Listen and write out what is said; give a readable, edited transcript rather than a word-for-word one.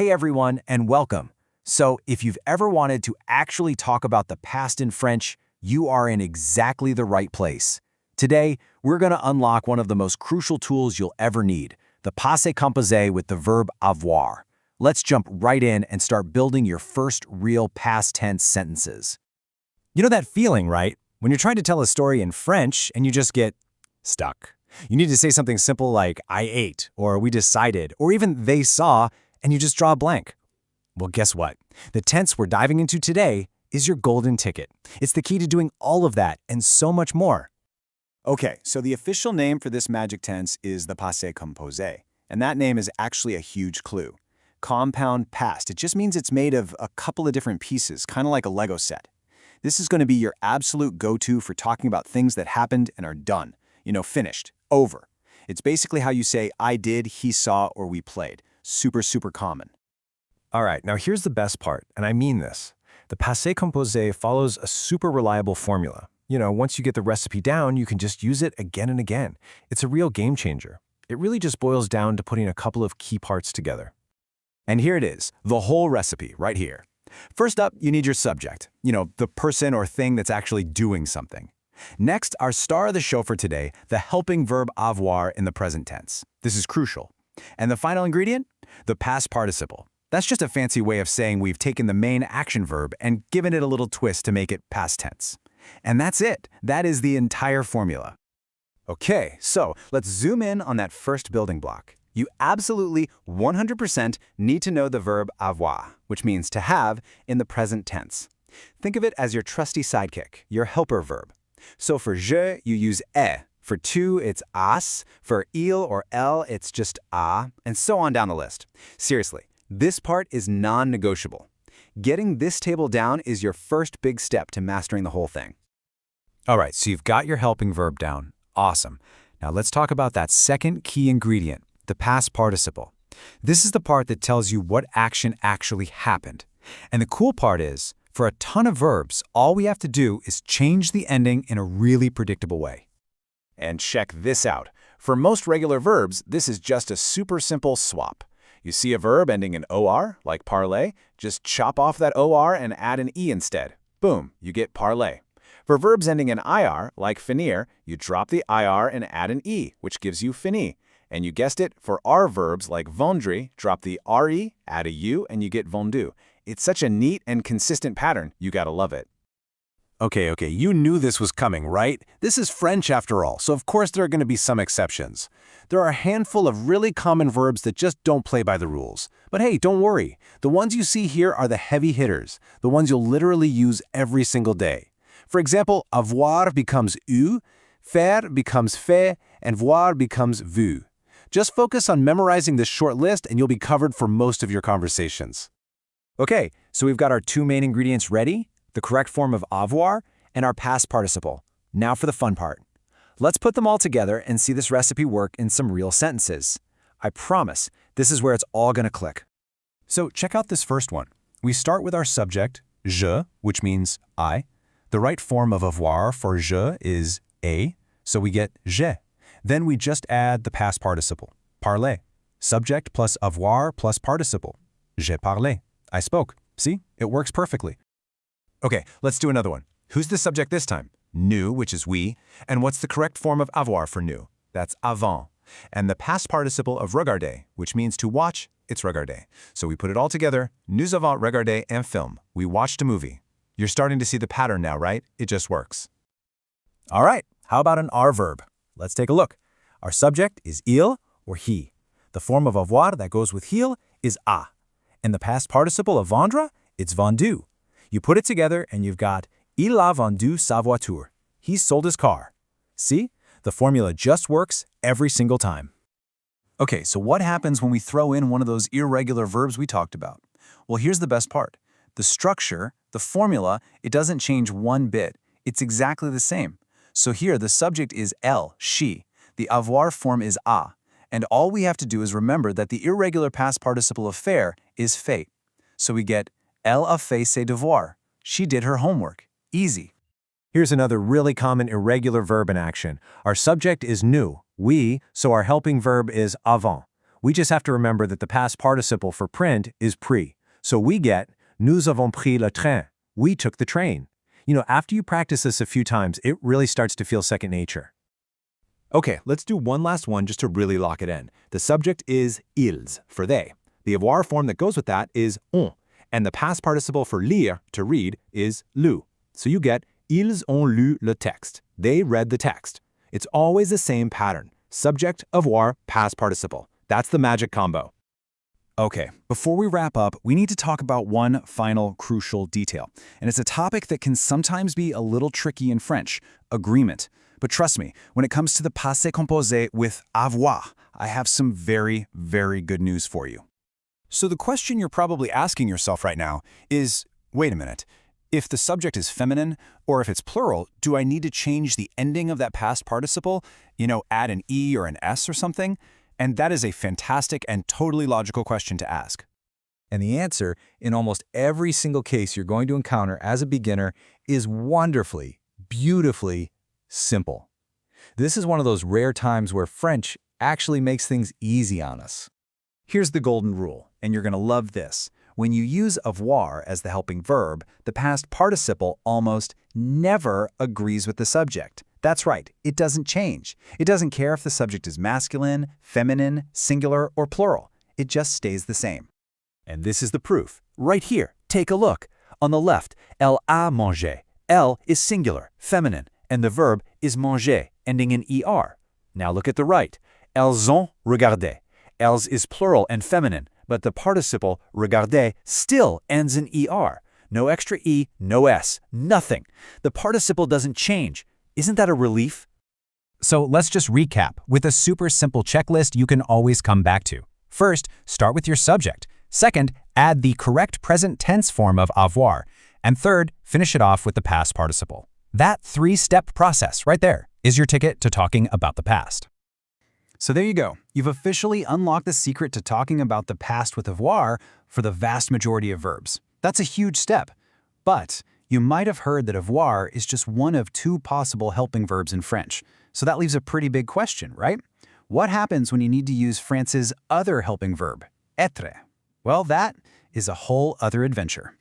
Hey everyone, and welcome. So, if you've ever wanted to actually talk about the past in French, you are in exactly the right place. Today, we're going to unlock one of the most crucial tools you'll ever need, the Passé Composé with the verb avoir. Let's jump right in and start building your first real past tense sentences. You know that feeling, right? When you're trying to tell a story in French and you just get stuck. You need to say something simple like I ate, or we decided, or even they saw, and you just draw a blank. Well, guess what? The tense we're diving into today is your golden ticket. It's the key to doing all of that and so much more. Okay, so the official name for this magic tense is the Passé Composé, and that name is actually a huge clue. Compound past. It just means it's made of a couple of different pieces, kind of like a Lego set. This is going to be your absolute go-to for talking about things that happened and are done. Finished, over. It's basically how you say I did, he saw, or we played. Super, super common. All right, now here's the best part, and I mean this. The Passé Composé follows a super reliable formula. Once you get the recipe down, you can just use it again and again. It's a real game changer. It really just boils down to putting a couple of key parts together. And here it is, the whole recipe right here. First up, you need your subject, the person or thing that's actually doing something. Next, our star of the show for today, the helping verb avoir in the present tense. This is crucial. And the final ingredient? The past participle. That's just a fancy way of saying we've taken the main action verb and given it a little twist to make it past tense. And that's it. That is the entire formula. Okay, so let's zoom in on that first building block. You absolutely 100% need to know the verb avoir, which means to have in the present tense. Think of it as your trusty sidekick, your helper verb. So for je, you use est. For tu, it's as. For il or elle, it's just a, and so on down the list. Seriously, this part is non-negotiable. Getting this table down is your first big step to mastering the whole thing. All right, so you've got your helping verb down. Awesome. Now let's talk about that second key ingredient, the past participle. This is the part that tells you what action actually happened. And the cool part is, for a ton of verbs, all we have to do is change the ending in a really predictable way. And check this out. For most regular verbs, this is just a super simple swap. You see a verb ending in or, like parler, just chop off that or and add an e instead. Boom, you get parler. For verbs ending in ir, like finir, you drop the ir and add an e, which gives you fini. And you guessed it, for R verbs like vendre, drop the re, add a u, and you get vendu. It's such a neat and consistent pattern, you gotta love it. Okay, you knew this was coming, right? This is French after all, so of course there are going to be some exceptions. There are a handful of really common verbs that just don't play by the rules. But hey, don't worry. The ones you see here are the heavy hitters, the ones you'll literally use every single day. For example, avoir becomes eu, faire becomes fait, and voir becomes vu. Just focus on memorizing this short list and you'll be covered for most of your conversations. Okay, so we've got our two main ingredients ready, the correct form of avoir, and our past participle. Now for the fun part. Let's put them all together and see this recipe work in some real sentences. I promise, this is where it's all going to click. So check out this first one. We start with our subject, je, which means I. The right form of avoir for je is a, so we get j'ai. Then we just add the past participle, parler. Subject plus avoir plus participle. J'ai parlé. I spoke. See? It works perfectly. Okay, let's do another one. Who's the subject this time? Nous, which is we. And what's the correct form of avoir for nous? That's avant. And the past participle of regarder, which means to watch, it's regarder. So we put it all together. Nous avons regardé un film. We watched a movie. You're starting to see the pattern now, right? It just works. All right, how about an R verb? Let's take a look. Our subject is il or he. The form of avoir that goes with il is a. And the past participle of vendre, it's vendu. You put it together and you've got il a vendu sa voiture. He sold his car. See? The formula just works every single time. Okay, so what happens when we throw in one of those irregular verbs we talked about? Well, here's the best part. The structure, the formula, it doesn't change one bit. It's exactly the same. So here, the subject is elle, she. The avoir form is a. And all we have to do is remember that the irregular past participle of faire is fait. So we get elle a fait ses devoirs. She did her homework. Easy. Here's another really common irregular verb in action. Our subject is nous, we, so our helping verb is avant. We just have to remember that the past participle for print is pris. So we get nous avons pris le train. We took the train. You know, after you practice this a few times, it really starts to feel second nature. Okay, let's do one last one just to really lock it in. The subject is ils, for they. The avoir form that goes with that is ont, and the past participle for lire, to read, is lu. So you get ils ont lu le texte. They read the text. It's always the same pattern. Subject, avoir, past participle. That's the magic combo. Okay, before we wrap up, we need to talk about one final crucial detail. And it's a topic that can sometimes be a little tricky in French, agreement. But trust me, when it comes to the Passé Composé with avoir, I have some very, very good news for you. So the question you're probably asking yourself right now is, wait a minute, if the subject is feminine, or if it's plural, do I need to change the ending of that past participle? You know, add an E or an S or something? And that is a fantastic and totally logical question to ask. And the answer, in almost every single case you're going to encounter as a beginner, is wonderfully, beautifully simple. This is one of those rare times where French actually makes things easy on us. Here's the golden rule, and you're going to love this. When you use avoir as the helping verb, the past participle almost never agrees with the subject. That's right, it doesn't change. It doesn't care if the subject is masculine, feminine, singular, or plural. It just stays the same. And this is the proof. Right here, take a look. On the left, elle a mangé. Elle is singular, feminine, and the verb is manger, ending in er. Now look at the right. Elles ont regardé. Elles is plural and feminine, but the participle regarder still ends in er. No extra e, no s, nothing. The participle doesn't change. Isn't that a relief? So let's just recap with a super simple checklist you can always come back to. First, start with your subject. Second, add the correct present tense form of avoir. And third, finish it off with the past participle. That three-step process right there is your ticket to talking about the past. So there you go. You've officially unlocked the secret to talking about the past with avoir for the vast majority of verbs. That's a huge step. But you might have heard that avoir is just one of two possible helping verbs in French. So that leaves a pretty big question, right? What happens when you need to use France's other helping verb, être? Well, that is a whole other adventure.